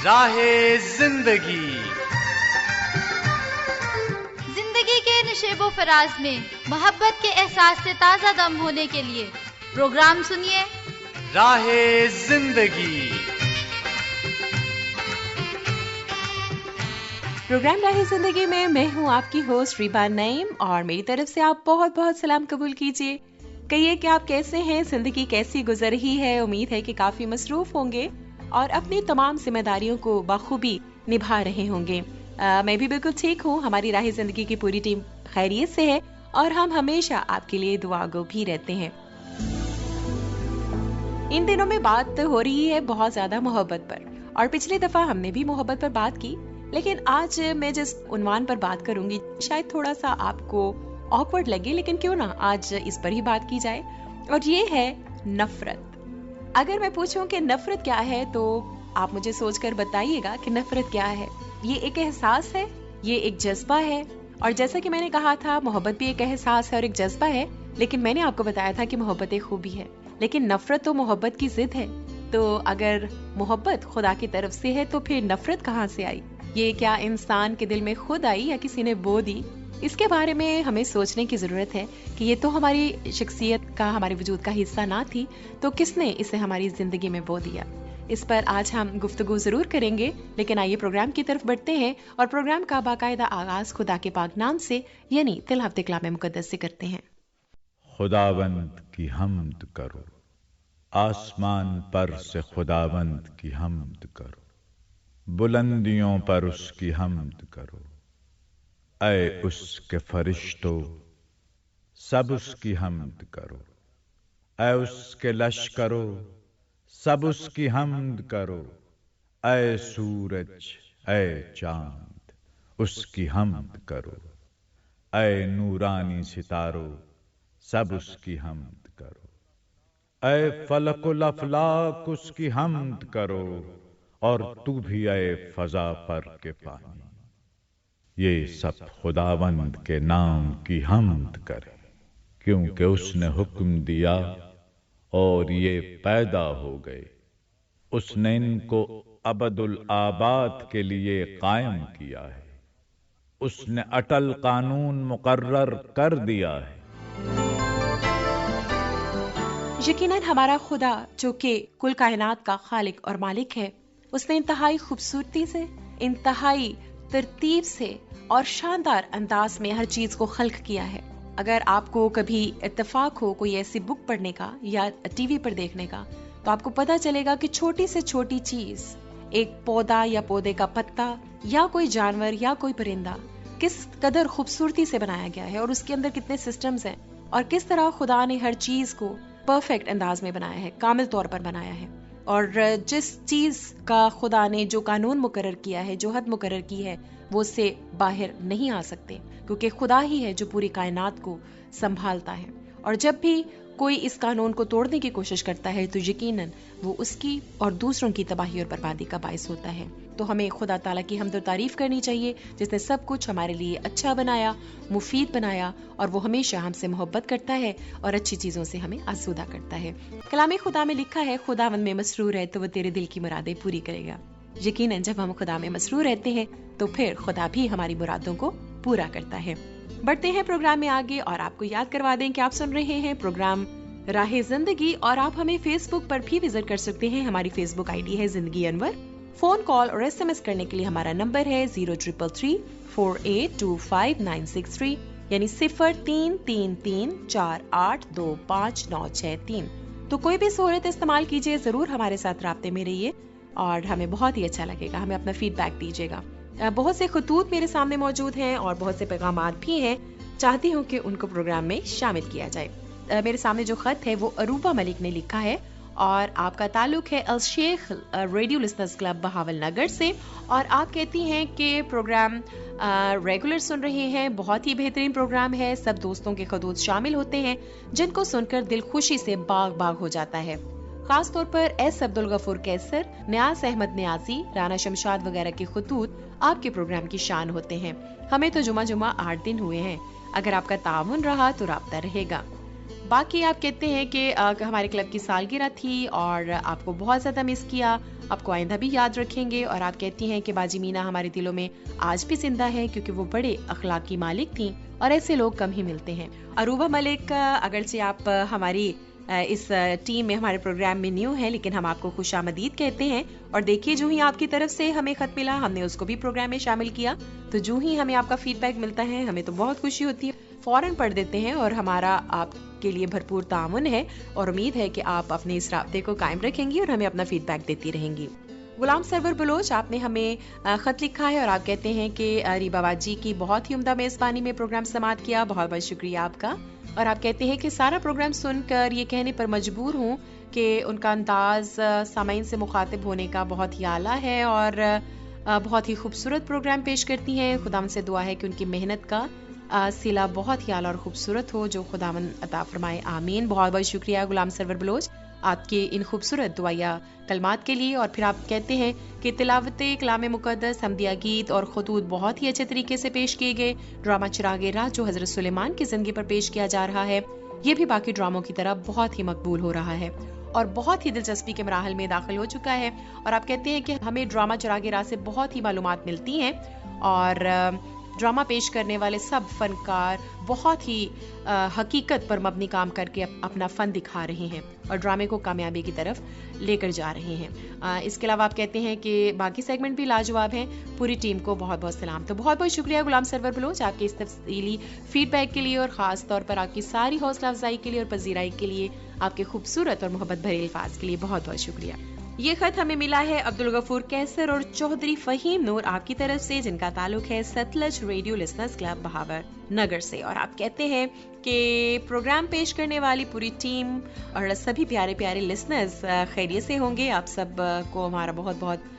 راہ زندگی کے نشیب و فراز میں محبت کے احساس سے تازہ دم ہونے کے لیے پروگرام سنیے راہ زندگی۔ پروگرام راہ زندگی میں میں ہوں آپ کی ہوسٹ ریبا نعیم، اور میری طرف سے آپ بہت بہت سلام قبول کیجیے۔ کہیے کہ آپ کیسے ہیں، زندگی کیسی گزر رہی ہے؟ امید ہے کہ کافی مصروف ہوں گے اور اپنی تمام ذمہ داریوں کو بخوبی نبھا رہے ہوں گے۔ میں بھی بالکل ٹھیک ہوں، ہماری راہ زندگی کی پوری ٹیم خیریت سے ہے اور ہم ہمیشہ آپ کے لیے دعا گو بھی رہتے ہیں۔ ان دنوں میں بات ہو رہی ہے بہت زیادہ محبت پر، اور پچھلی دفعہ ہم نے بھی محبت پر بات کی، لیکن آج میں جس عنوان پر بات کروں گی شاید تھوڑا سا آپ کو آکورڈ لگے، لیکن کیوں نہ آج اس پر ہی بات کی جائے، اور یہ ہے نفرت۔ اگر میں پوچھوں کہ نفرت کیا ہے تو آپ مجھے سوچ کر بتائیے گا کہ نفرت کیا ہے۔ یہ ایک احساس ہے، یہ ایک جذبہ ہے، اور جیسا کہ میں نے کہا تھا محبت بھی ایک احساس ہے اور ایک جذبہ ہے، لیکن میں نے آپ کو بتایا تھا کہ محبت ایک خوبی ہے، لیکن نفرت تو محبت کی ضد ہے۔ تو اگر محبت خدا کی طرف سے ہے تو پھر نفرت کہاں سے آئی؟ یہ کیا انسان کے دل میں خود آئی یا کسی نے بو دی؟ اس کے بارے میں ہمیں سوچنے کی ضرورت ہے کہ یہ تو ہماری شخصیت کا، ہمارے وجود کا حصہ نہ تھی، تو کس نے اسے ہماری زندگی میں بو دیا؟ اس پر آج ہم گفتگو ضرور کریں گے، لیکن آئیے پروگرام کی طرف بڑھتے ہیں اور پروگرام کا باقاعدہ آغاز خدا کے پاک نام سے یعنی تلہفت کلام مقدس سے کرتے ہیں۔ خداوند کی حمد کرو، آسمان پر سے خداوند کی حمد کرو، بلندیوں پر اس کی حمد کرو، اے اس کے فرشتوں سب اس کی حمد کرو، اے اس کے لشکروں سب اس کی حمد کرو، اے سورج اے چاند اس کی حمد کرو، اے نورانی ستاروں سب اس کی حمد کرو، اے فلک الافلاک اس کی حمد کرو، اور تو بھی اے فضا پر کے پانی، یہ سب خداوند کے نام کی حمد کرے، کیونکہ اس نے حکم دیا اور یہ پیدا ہو گئے، اس نے ان کو ابد الآباد کے لیے قائم کیا ہے، اس نے اٹل قانون مقرر کر دیا ہے۔ یقیناً ہمارا خدا جو کہ کل کائنات کا خالق اور مالک ہے، اس نے انتہائی خوبصورتی سے، انتہائی ترتیب سے اور شاندار انداز میں ہر چیز کو خلق کیا ہے۔ اگر آپ کو کبھی اتفاق ہو کوئی ایسی بک پڑھنے کا یا ٹی وی پر دیکھنے کا، تو آپ کو پتا چلے گا کہ چھوٹی سے چھوٹی چیز، ایک پودا یا پودے کا پتا یا کوئی جانور یا کوئی پرندہ کس قدر خوبصورتی سے بنایا گیا ہے، اور اس کے اندر کتنے سسٹمز ہیں، اور کس طرح خدا نے ہر چیز کو پرفیکٹ انداز میں بنایا ہے، کامل طور پر بنایا ہے، اور جس چیز کا خدا نے جو قانون مقرر کیا ہے، جو حد مقرر کی ہے، وہ اس سے باہر نہیں آ سکتے، کیونکہ خدا ہی ہے جو پوری کائنات کو سنبھالتا ہے، اور جب بھی کوئی اس قانون کو توڑنے کی کوشش کرتا ہے تو یقیناً وہ اس کی اور دوسروں کی تباہی اور بربادی کا باعث ہوتا ہے۔ تو ہمیں خدا تعالیٰ کی حمد و تعریف کرنی چاہیے جس نے سب کچھ ہمارے لیے اچھا بنایا، مفید بنایا، اور وہ ہمیشہ ہم سے محبت کرتا ہے اور اچھی چیزوں سے ہمیں آسودہ کرتا ہے۔ کلام خدا میں لکھا ہے خداوند میں مسرور ہے تو وہ تیرے دل کی مرادیں پوری کرے گا۔ یقیناً جب ہم خدا میں مسرور رہتے ہیں تو پھر خدا بھی ہماری مرادوں کو پورا کرتا ہے۔ بڑھتے ہیں پروگرام میں آگے، اور آپ کو یاد کروا دیں کہ آپ سن رہے ہیں پروگرام راہ زندگی، اور آپ ہمیں فیس بک پر بھی وزٹ کر سکتے ہیں۔ ہماری فیس بک آئی ڈی ہے زندگی انور۔ فون کال اور ایس ایم ایس کرنے کے لیے ہمارا نمبر ہے 0333482596 یعنی 033348259663۔ تو کوئی بھی سہولت استعمال کیجیے، ضرور ہمارے ساتھ رابطے میں رہیے اور ہمیں بہت ہی اچھا لگے گا، ہمیں اپنا فیڈ بیک دیجیے گا۔ بہت سے خطوط میرے سامنے موجود ہیں اور بہت سے پیغامات بھی ہیں، چاہتی ہوں کہ ان کو پروگرام میں شامل کیا جائے۔ میرے سامنے جو خط ہے وہ اروبا ملک نے لکھا ہے، اور آپ کا تعلق ہے Al-Sheikh radio listeners club Bahawalnagar سے، اور آپ کہتی ہیں کہ پروگرام ریگولر سن رہے ہیں، بہت ہی بہترین پروگرام ہے، سب دوستوں کے خطوط شامل ہوتے ہیں جن کو سن کر دل خوشی سے باغ باغ ہو جاتا ہے، خاص طور پر ایس عبدالغفور کیسر، نیاز احمد نیازی، رانا شمشاد وغیرہ کے خطوط آپ کے پروگرام کی شان ہوتے ہیں۔ ہمیں تو جمعہ 8 دن ہوئے ہیں، اگر آپ کا تعاون رہا تو رابطہ رہے گا۔ باقی آپ کہتے ہیں کہ ہمارے کلب کی سالگرہ تھی اور آپ کو بہت زیادہ مس کیا, آپ کو آئندہ بھی یاد رکھیں گے, اور آپ کہتی ہیں کہ باجی مینا ہمارے دلوں میں آج بھی زندہ ہے کیونکہ وہ بڑے اخلاقی مالک تھیں اور ایسے لوگ کم ہی ملتے ہیں. عروبہ ملک, اگرچہ آپ ہماری اس ٹیم میں, ہمارے پروگرام میں نیو ہیں, لیکن ہم آپ کو خوش آمدید کہتے ہیں. اور دیکھیے جو ہی آپ کی طرف سے ہمیں خط ملا, ہم نے اس کو بھی پروگرام میں شامل کیا, تو جو ہی ہمیں آپ کا فیڈ بیک ملتا ہے ہمیں تو بہت خوشی ہوتی ہے, فوراً پڑھ دیتے ہیں, اور ہمارا آپ کے لیے بھرپور تعاون ہے اور امید ہے کہ آپ اپنے اس رابطے کو قائم رکھیں گی اور ہمیں اپنا فیڈ بیک دیتی رہیں گی. غلام سرور بلوچ, آپ نے ہمیں خط لکھا ہے اور آپ کہتے ہیں کہ ریبا باجی کی بہت ہی عمدہ میزبانی میں پروگرام سماعت کیا, بہت بہت شکریہ آپ کا. اور آپ کہتے ہیں کہ سارا پروگرام سن کر یہ کہنے پر مجبور ہوں کہ ان کا انداز سامعین سے مخاطب ہونے کا بہت ہی اعلیٰ ہے اور بہت ہی خوبصورت پروگرام پیش کرتی ہیں. خداوند سے دعا ہے کہ ان کی محنت کا صلہ بہت ہی اعلیٰ اور خوبصورت ہو, جو خداوند عطا فرمائے, آمین. بہت بہت شکریہ غلام سرور بلوچ آپ کے ان خوبصورت دعائیہ کلمات کے لیے. اور پھر آپ کہتے ہیں کہ تلاوت کلام مقدس, حمدیہ گیت اور خطوط بہت ہی اچھے طریقے سے پیش کیے گئے. ڈرامہ چراغ راہ جو حضرت سلیمان کی زندگی پر پیش کیا جا رہا ہے, یہ بھی باقی ڈراموں کی طرح بہت ہی مقبول ہو رہا ہے اور بہت ہی دلچسپی کے مراحل میں داخل ہو چکا ہے. اور آپ کہتے ہیں کہ ہمیں ڈرامہ چراغ راہ سے بہت ہی معلومات ملتی ہیں اور ڈرامہ پیش کرنے والے سب فنکار بہت ہی حقیقت پر مبنی کام کر کے اپنا فن دکھا رہے ہیں اور ڈرامے کو کامیابی کی طرف لے کر جا رہے ہیں. اس کے علاوہ آپ کہتے ہیں کہ باقی سیگمنٹ بھی لاجواب ہیں. پوری ٹیم کو بہت بہت سلام. تو بہت بہت شکریہ غلام سرور بلوچ آپ کے اس تفصیلی فیڈ بیک کے لیے, اور خاص طور پر آپ کی ساری حوصلہ افزائی کے لیے اور پذیرائی کے لیے, آپ کے خوبصورت اور محبت بھرے الفاظ کے لیے بہت بہت شکریہ. یہ خط ہمیں ملا ہے عبدالغفور کیسر اور چودھری فہیم نور آپ کی طرف سے, جن کا تعلق ہے Sutlej radio listeners club Bahawalnagar سے. اور آپ کہتے ہیں کہ پروگرام پیش کرنے والی پوری ٹیم اور سبھی پیارے پیارے لسنرز خیریت سے ہوں گے. آپ سب کو ہمارا بہت بہت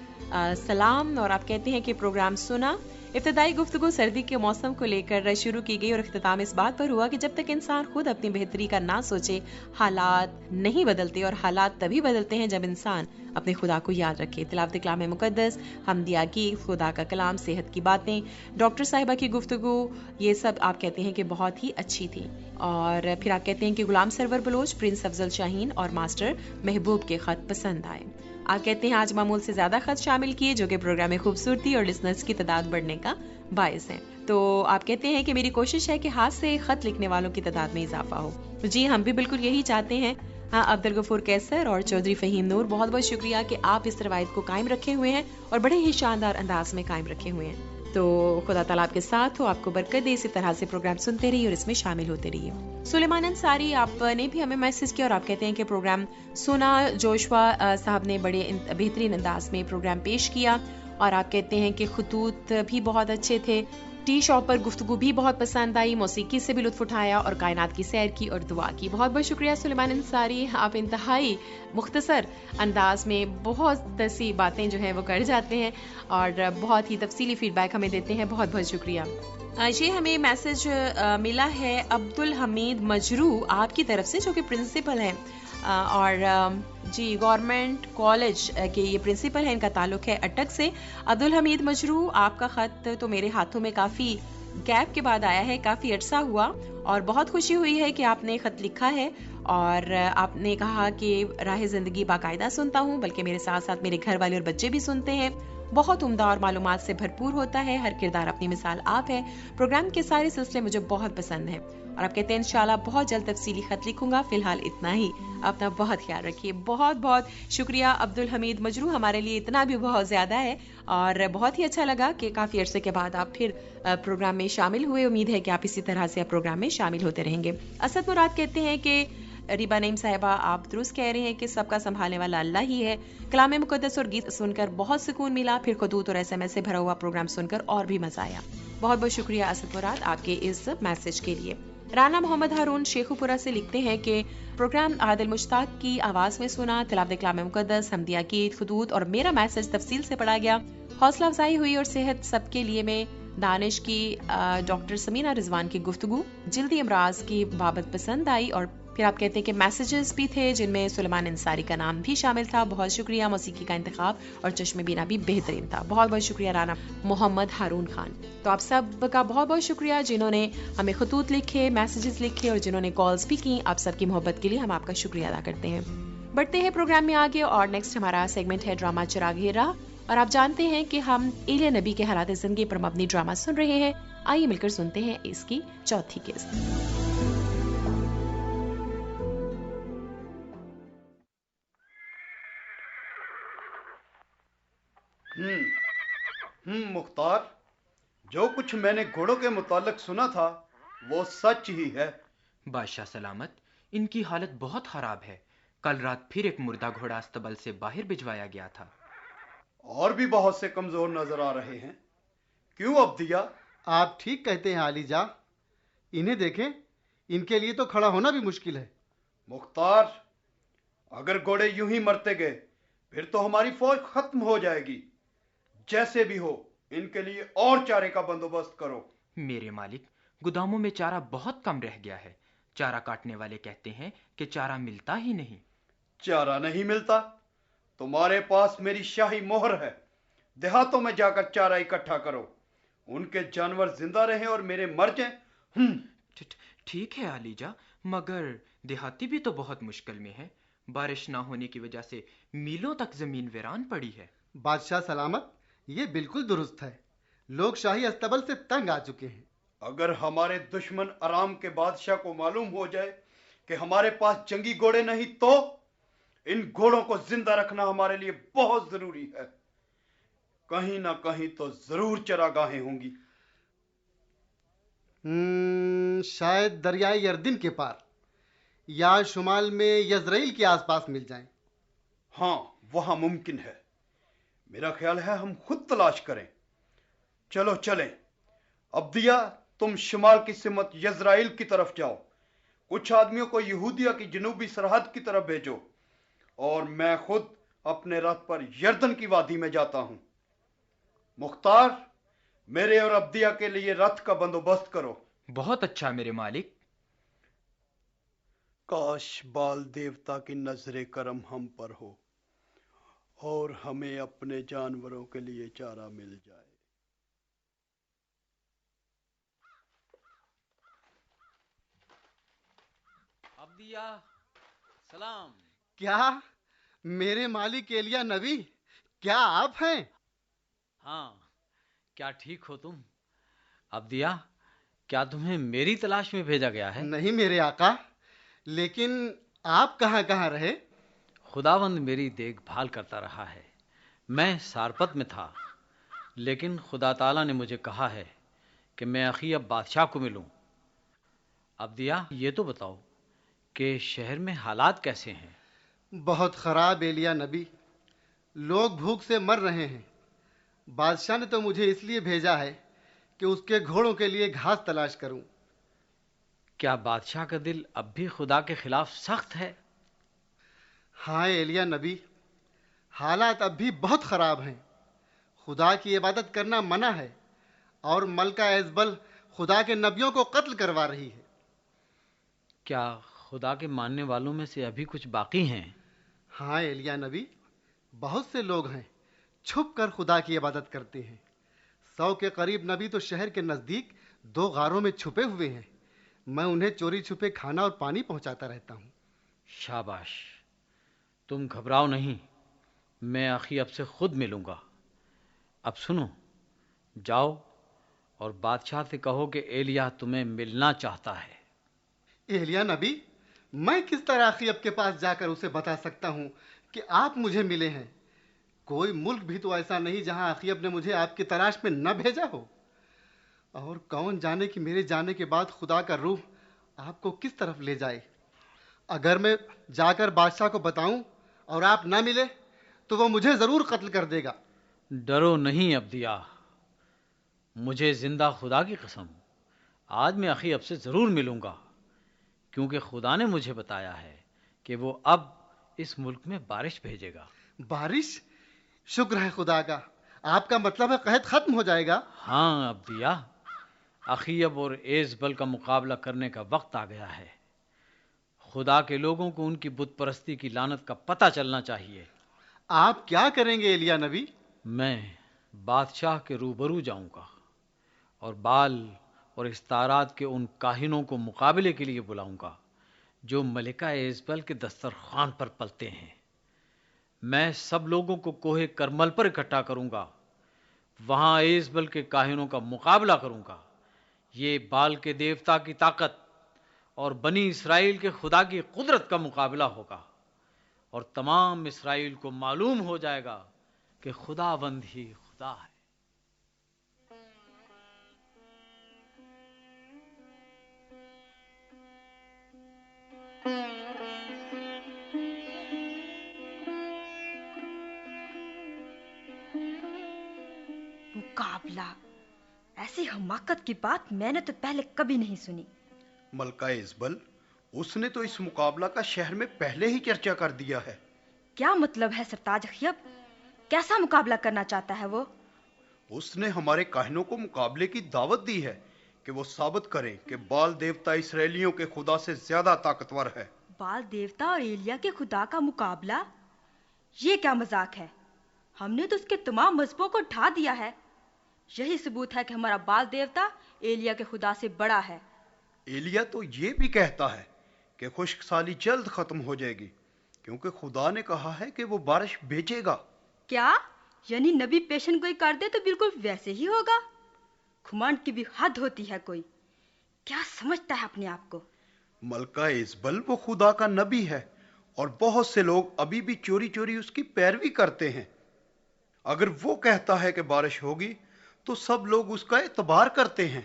سلام. اور آپ کہتے ہیں کہ پروگرام سنا, ابتدائی گفتگو سردی کے موسم کو لے کر شروع کی گئی اور اختتام اس بات پر ہوا کہ جب تک انسان خود اپنی بہتری کا نہ سوچے حالات نہیں بدلتے, اور حالات تبھی بدلتے ہیں جب انسان اپنے خدا کو یاد رکھے. تلاوت کلام مقدس, حمدیہ گیت, خدا کا کلام, صحت کی باتیں, ڈاکٹر صاحبہ کی گفتگو, یہ سب آپ کہتے ہیں کہ بہت ہی اچھی تھی. اور پھر آپ کہتے ہیں کہ غلام سرور بلوچ, پرنس افضل شاہین اور ماسٹر محبوب کے خط پسند آئے. آپ کہتے ہیں آج معمول سے زیادہ خط شامل کیے, جو کہ پروگرام میں خوبصورتی اور لسنرز کی تعداد بڑھنے کا باعث ہیں. تو آپ کہتے ہیں کہ میری کوشش ہے کہ ہاتھ سے خط لکھنے والوں کی تعداد میں اضافہ ہو. جی ہم بھی بالکل یہی چاہتے ہیں. ہاں, عبدالغفور کیسر اور چودھری فہیم نور, بہت بہت شکریہ کہ آپ اس روایت کو قائم رکھے ہوئے ہیں اور بڑے ہی شاندار انداز میں قائم رکھے ہوئے ہیں. تو خدا تعالیٰ آپ کے ساتھ ہو, آپ کو برکت دے, اسی طرح سے پروگرام سنتے رہیے اور اس میں شامل ہوتے رہیے. سلیمان انصاری, آپ نے بھی ہمیں میسج کیا اور آپ کہتے ہیں کہ پروگرام سنا, جوشوا صاحب نے بڑے بہترین انداز میں پروگرام پیش کیا, اور آپ کہتے ہیں کہ خطوط بھی بہت اچھے تھے, ٹی شاپ پر گفتگو بھی بہت پسند آئی, موسیقی سے بھی لطف اٹھایا اور کائنات کی سیر کی اور دعا کی. بہت بہت شکریہ سلیمان انصاری, آپ انتہائی مختصر انداز میں بہت سی باتیں جو ہیں وہ کر جاتے ہیں اور بہت ہی تفصیلی فیڈ بیک ہمیں دیتے ہیں. بہت بہت شکریہ. یہ ہمیں میسج ملا ہے عبدالحمید مجروح آپ کی طرف سے, جو کہ پرنسپل ہیں اور جی گورنمنٹ کالج کے یہ پرنسپل ہیں, ان کا تعلق ہے اٹک سے. عبدالحمید مجروح, آپ کا خط تو میرے ہاتھوں میں کافی گیپ کے بعد آیا ہے, کافی عرصہ ہوا, اور بہت خوشی ہوئی ہے کہ آپ نے خط لکھا ہے اور آپ نے کہا کہ راہ زندگی باقاعدہ سنتا ہوں, بلکہ میرے ساتھ ساتھ میرے گھر والے اور بچے بھی سنتے ہیں. بہت عمدہ اور معلومات سے بھرپور ہوتا ہے, ہر کردار اپنی مثال آپ ہے. پروگرام کے سارے سلسلے مجھے بہت پسند ہیں, اور آپ کہتے ہیں انشاءاللہ بہت جلد تفصیلی خط لکھوں گا. فی الحال اتنا ہی, اپنا بہت خیال رکھیے. بہت بہت شکریہ عبدالحمید مجروح, ہمارے لیے اتنا بھی بہت زیادہ ہے, اور بہت ہی اچھا لگا کہ کافی عرصے کے بعد آپ پھر پروگرام میں شامل ہوئے. امید ہے کہ آپ اسی طرح سے پروگرام میں شامل ہوتے رہیں گے. اسد مراد کہتے ہیں کہ ریبا نعیم صاحبہ, آپ درست کہہ رہے ہیں کہ سب کا سنبھالنے والا اللہ ہی ہے. کلام مقدس اور گیت سن کر بہت سکون ملا, پھر خطوط اور SMS سے بھرا ہوا پروگرام سن کر اور بھی مزہ آیا. بہت بہت شکریہ اسد مراد آپ کے اس میسج کے لیے. رانا محمد ہارون شیخو پورہ سے لکھتے ہیں کہ پروگرام عادل مشتاق کی آواز میں سنا, تلاوت کلام مقدس, حمدیہ گیت, خطوط اور میرا میسج تفصیل سے پڑھا گیا. حوصلہ افزائی ہوئی اور صحت سب کے لیے میں دانش کی ڈاکٹر سمینہ رضوان کی گفتگو جلدی امراض کی بابت پسند آئی, اور پھر آپ کہتے ہیں کہ میسیجز بھی تھے جن میں سلیمان انصاری کا نام بھی شامل تھا. بہت شکریہ, موسیقی کا انتخاب اور چشم بینا بھی بہترین تھا. بہت بہت شکریہ رانا محمد ہارون خان. تو آپ سب کا بہت بہت شکریہ جنہوں نے ہمیں خطوط لکھے, میسیجز لکھے اور جنہوں نے کالز بھی کی. آپ سب کی محبت کے لیے ہم آپ کا شکریہ ادا کرتے ہیں. بڑھتے ہیں پروگرام میں آگے اور نیکسٹ ہمارا سیگمنٹ ہے ڈرامہ چراغ راہ. اور آپ جانتے ہیں کہ ہم ایلیا نبی کے حالات زندگی پر مبنی ڈرامہ سن رہے ہیں. آئیے مل کر سنتے ہیں اس کی چوتھی قسط. مختار، جو کچھ میں نے گھوڑوں کے متعلق سنا تھا وہ سچ ہی ہے. بادشاہ سلامت، ان کی حالت بہت خراب ہے. کل رات پھر ایک مردہ گھوڑا استبل سے باہر بھجوایا گیا تھا. اور بھی بہت سے کمزور نظر آ رہے ہیں. کیوں عبدیہ؟ آپ ٹھیک کہتے ہیں علی جا. انہیں دیکھیں، ان کے لیے تو کھڑا ہونا بھی مشکل ہے. مختار، اگر گھوڑے یوں ہی مرتے گئے پھر تو ہماری فوج ختم ہو جائے گی. جیسے بھی ہو ان کے لیے اور چارے کا بندوبست کرو. میرے مالک، گوداموں میں چارہ بہت کم رہ گیا ہے. چارہ کاٹنے والے کہتے ہیں کہ چارہ ملتا ہی نہیں. چارہ نہیں ملتا؟ تمہارے پاس میری شاہی مہر ہے. دیہاتوں میں جا کر چارہ اکٹھا کرو. ان کے جانور زندہ رہیں اور میرے مر جائیں. ٹھیک ہے علی جا، مگر دیہاتی بھی تو بہت مشکل میں ہے. بارش نہ ہونے کی وجہ سے میلوں تک زمین ویران پڑی ہے. بادشاہ سلامت، یہ بالکل درست ہے. لوگ شاہی استبل سے تنگ آ چکے ہیں. اگر ہمارے دشمن آرام کے بادشاہ کو معلوم ہو جائے کہ ہمارے پاس جنگی گھوڑے نہیں تو ان گھوڑوں کو زندہ رکھنا ہمارے لیے بہت ضروری ہے. کہیں نہ کہیں تو ضرور چراگاہیں ہوں گی. شاید دریائے یردن کے پار یا شمال میں یزرائیل کے آس پاس مل جائیں. ہاں، وہاں ممکن ہے. میرا خیال ہے ہم خود تلاش کریں. چلو چلیں. عبدیہ، تم شمال کی سمت یزرائیل کی طرف جاؤ. کچھ آدمیوں کو یہودیہ کی جنوبی سرحد کی طرف بھیجو اور میں خود اپنے رتھ پر یردن کی وادی میں جاتا ہوں. مختار، میرے اور عبدیہ کے لیے رتھ کا بندوبست کرو. بہت اچھا میرے مالک. کاش بال دیوتا کی نظر کرم ہم پر ہو اور ہمیں اپنے جانوروں کے لیے چارہ مل جائے. عبدیہ، سلام. کیا میرے مالک ایلیا نبی، کیا آپ ہیں؟ ہاں، کیا ٹھیک ہو تم؟ عبدیہ، کیا تمہیں میری تلاش میں بھیجا گیا ہے؟ نہیں میرے آقا، لیکن آپ کہاں کہاں رہے؟ خداوند میری دیکھ بھال کرتا رہا ہے. میں سارپت میں تھا، لیکن خدا تعالیٰ نے مجھے کہا ہے کہ میں اخیب بادشاہ کو ملوں. عبدیہ، یہ تو بتاؤ کہ شہر میں حالات کیسے ہیں؟ بہت خراب ایلیا نبی. لوگ بھوک سے مر رہے ہیں. بادشاہ نے تو مجھے اس لیے بھیجا ہے کہ اس کے گھوڑوں کے لیے گھاس تلاش کروں. کیا بادشاہ کا دل اب بھی خدا کے خلاف سخت ہے؟ ہاں ایلیا نبی، حالات اب بھی بہت خراب ہیں. خدا کی عبادت کرنا منع ہے اور ملکہ ایزبل خدا کے نبیوں کو قتل کروا رہی ہے. کیا خدا کے ماننے والوں میں سے ابھی کچھ باقی ہیں؟ ہاں ایلیا نبی، بہت سے لوگ ہیں چھپ کر خدا کی عبادت کرتے ہیں. 100 کے قریب نبی تو شہر کے نزدیک 2 غاروں میں چھپے ہوئے ہیں. میں انہیں چوری چھپے کھانا اور پانی پہنچاتا رہتا ہوں. شاباش، تم گھبراؤ نہیں. میں اخیب سے خود ملوں گا. اب سنو، جاؤ اور بادشاہ سے کہو کہ ایلیا تمہیں ملنا چاہتا ہے. ایلیا نبی، میں کس طرح اخیب کے پاس جا کر اسے بتا سکتا ہوں کہ آپ مجھے ملے ہیں؟ کوئی ملک بھی تو ایسا نہیں جہاں اخیب نے مجھے آپ کی تلاش میں نہ بھیجا ہو. اور کون جانے کہ میرے جانے کے بعد خدا کا روح آپ کو کس طرف لے جائے. اگر میں جا کر بادشاہ کو بتاؤں اور آپ نہ ملے تو وہ مجھے ضرور قتل کر دے گا. ڈرو نہیں عبدیہ، مجھے زندہ خدا کی قسم، آج میں اخیب سے ضرور ملوں گا، کیونکہ خدا نے مجھے بتایا ہے کہ وہ اب اس ملک میں بارش بھیجے گا. بارش؟ شکر ہے خدا کا. آپ کا مطلب ہے قحط ختم ہو جائے گا؟ ہاں عبدیہ، اخیب اور ایزبل کا مقابلہ کرنے کا وقت آ گیا ہے. خدا کے لوگوں کو ان کی بت پرستی کی لعنت کا پتہ چلنا چاہیے۔ آپ کیا کریں گے ایلیا نبی؟ میں بادشاہ کے روبرو جاؤں گا اور بال اور استارات کے ان کاہنوں کو مقابلے کے لیے بلاؤں گا جو ملکہ ایزبل کے دسترخوان پر پلتے ہیں۔ میں سب لوگوں کو کوہ کرمل پر اکٹھا کروں گا، وہاں ایزبل کے کاہنوں کا مقابلہ کروں گا۔ یہ بال کے دیوتا کی طاقت اور بنی اسرائیل کے خدا کی قدرت کا مقابلہ ہوگا، اور تمام اسرائیل کو معلوم ہو جائے گا کہ خداوند ہی خدا ہے۔ مقابلہ، ایسی حماقت کی بات میں نے تو پہلے کبھی نہیں سنی۔ ملکہ ایزبل، اس نے تو اس مقابلہ کا شہر میں پہلے ہی چرچا کر دیا ہے۔ کیا مطلب ہے سرتاج اخیب؟ کیسا مقابلہ کرنا چاہتا ہے وہ؟ اس نے ہمارے کاہنوں کو مقابلے کی دعوت دی ہے کہ وہ ثابت کریں کہ بال دیوتا اسرائیلیوں کے خدا سے زیادہ طاقتور ہے۔ بال دیوتا اور ایلیا کے خدا کا مقابلہ؟ یہ کیا مذاق ہے؟ ہم نے تو اس کے تمام مذہبوں کو ڈھا دیا ہے۔ یہی ثبوت ہے کہ ہمارا بال دیوتا ایلیا کے خدا سے بڑا ہے۔ ایلیا تو یہ بھی کہتا ہے کہ خشک سالی جلد ختم ہو جائے گی، کیونکہ خدا نے کہا ہے کہ وہ بارش بھیجے گا۔ کیا؟ یعنی نبی پیشن گوئی کر دے تو بالکل ویسے ہی ہوگا؟ گھمنڈ کی بھی حد ہوتی ہے، کوئی کیا سمجھتا ہے اپنے آپ کو؟ ملکہ ایزبل وہ خدا کا نبی ہے، اور بہت سے لوگ ابھی بھی چوری چوری اس کی پیروی کرتے ہیں۔ اگر وہ کہتا ہے کہ بارش ہوگی تو سب لوگ اس کا اعتبار کرتے ہیں۔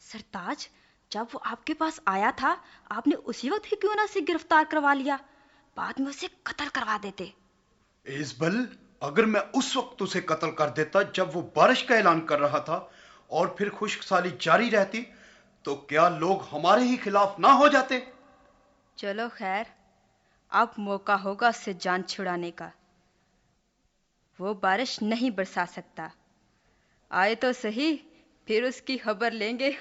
سرتاج، جب وہ آپ کے پاس آیا تھا آپ نے اسی وقت ہی کیوں نہ اسے گرفتار کروا لیا؟ بعد میں اسے قتل کروا دیتے۔ ایزبل، اگر میں اس وقت اسے قتل کر دیتا جب وہ بارش کا اعلان کر رہا تھا اور پھر خشک سالی جاری رہتی، تو کیا لوگ ہمارے ہی خلاف نہ ہو جاتے؟ چلو خیر، اب موقع ہوگا اس سے جان چھڑانے کا۔ وہ بارش نہیں برسا سکتا، آئے تو صحیح، پھر اس کی خبر لیں گے۔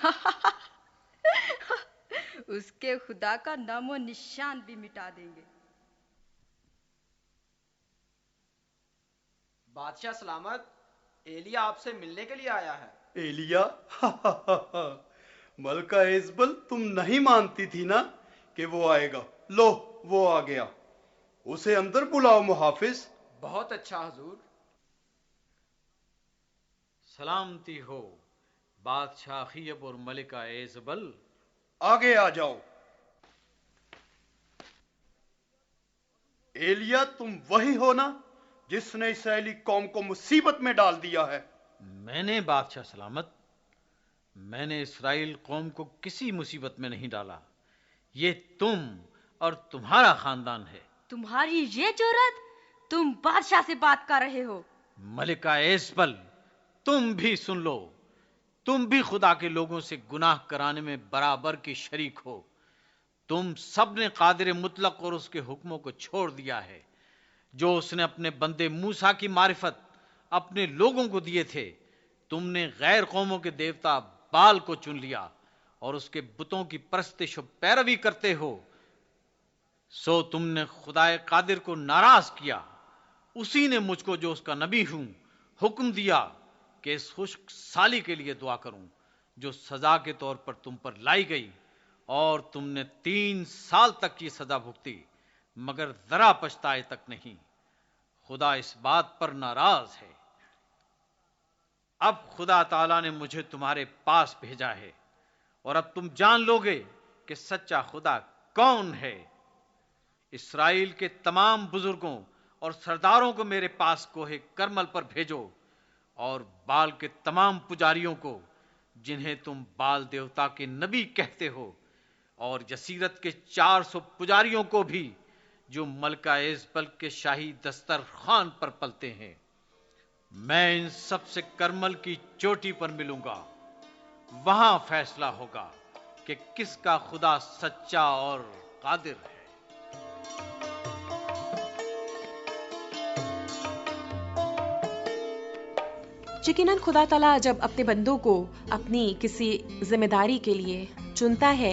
اس کے خدا کا نام و نشان بھی مٹا دیں گے۔ بادشاہ سلامت، ایلیا آپ سے ملنے کے لیے آیا ہے۔ ایلیا؟ ملکہ ایزبل، تم نہیں مانتی تھی نا کہ وہ آئے گا؟ لو، وہ آ گیا، اسے اندر بلاؤ محافظ۔ بہت اچھا حضور۔ سلامتی ہو بادشاہ اخیب اور ملکہ ایزبل۔ آگے آ جاؤ۔ ایلیا، تم وہی ہو نا جس نے اسرائیلی قوم کو مصیبت میں ڈال دیا ہے؟ میں نے بادشاہ سلامت، میں نے اسرائیل قوم کو کسی مصیبت میں نہیں ڈالا، یہ تم اور تمہارا خاندان ہے۔ تمہاری یہ جرأت؟ تم بادشاہ سے بات کر رہے ہو؟ ملکہ ایزبل، تم بھی سن لو، تم بھی خدا کے لوگوں سے گناہ کرانے میں برابر کی شریک ہو۔ تم سب نے قادر مطلق اور اس کے حکموں کو چھوڑ دیا ہے جو اس نے اپنے بندے موسیٰ کی معرفت اپنے لوگوں کو دیے تھے۔ تم نے غیر قوموں کے دیوتا بال کو چن لیا اور اس کے بتوں کی پرستش و پیروی کرتے ہو، سو تم نے خدائے قادر کو ناراض کیا۔ اسی نے مجھ کو جو اس کا نبی ہوں حکم دیا کہ اس خشک سالی کے لیے دعا کروں جو سزا کے طور پر تم پر لائی گئی، اور تم نے 3 سال تک یہ سزا بھگتی مگر ذرا پچھتائے تک نہیں۔ خدا اس بات پر ناراض ہے۔ اب خدا تعالیٰ نے مجھے تمہارے پاس بھیجا ہے، اور اب تم جان لو گے کہ سچا خدا کون ہے۔ اسرائیل کے تمام بزرگوں اور سرداروں کو میرے پاس کوہ کرمل پر بھیجو، اور بال کے تمام پجاریوں کو جنہیں تم بال دیوتا کے نبی کہتے ہو، اور جسیرت کے 400 پجاریوں کو بھی جو ملکہ ایزبل کے شاہی دسترخوان پر پلتے ہیں۔ میں ان سب سے کرمل کی چوٹی پر ملوں گا، وہاں فیصلہ ہوگا کہ کس کا خدا سچا اور قادر ہے۔ یقیناً خدا تعالیٰ جب اپنے بندوں کو اپنی کسی ذمہ داری کے لیے چنتا ہے